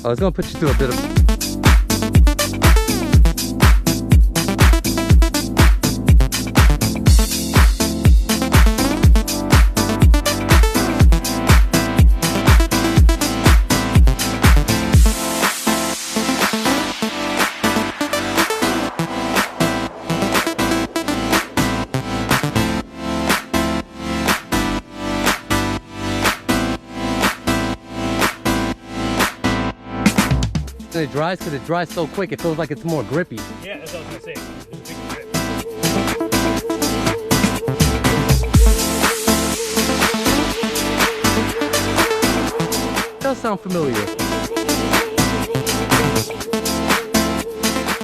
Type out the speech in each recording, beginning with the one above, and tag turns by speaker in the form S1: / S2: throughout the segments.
S1: I was gonna put you through a bit of... It dries because it dries so quick, it feels like it's more grippy.
S2: Yeah, that's what I was gonna say. There's a big grip.
S1: It does sound familiar.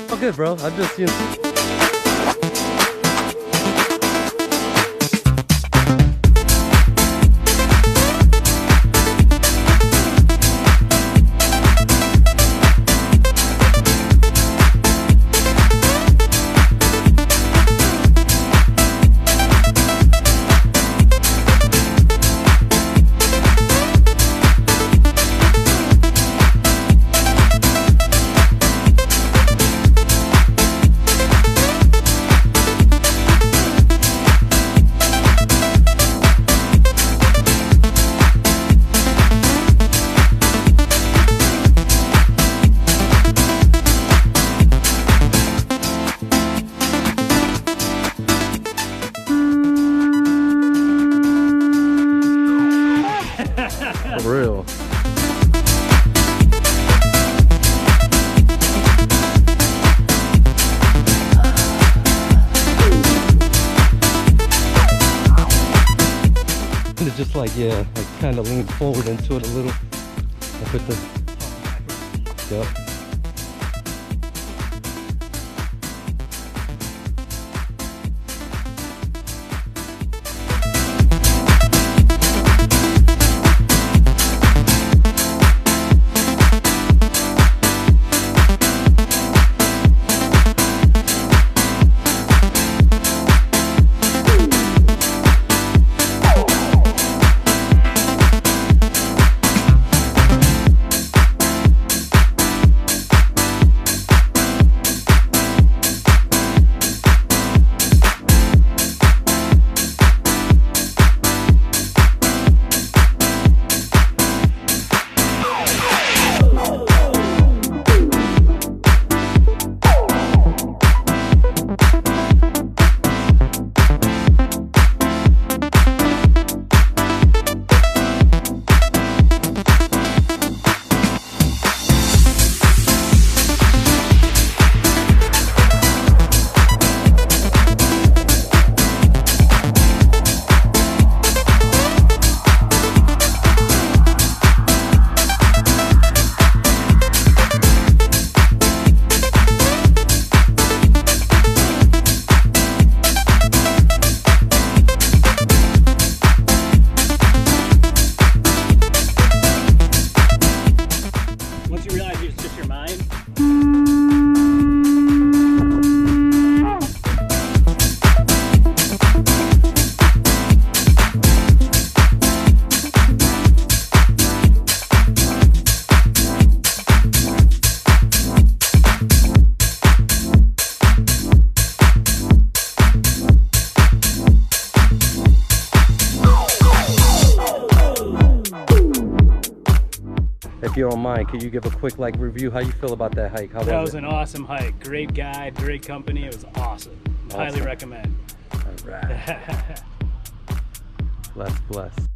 S1: Oh good bro, I just, you know. For real. And it's just like, yeah, like kind of lean forward into it a little. I put the, yep.
S2: Once you realize it's just your mind.
S1: If you don't mind, could you give a quick review? How you feel about that hike? How
S2: That
S1: was
S2: was
S1: it?
S2: an awesome hike. Great guide, great company. It was awesome. Highly recommend.
S1: All right. Bless.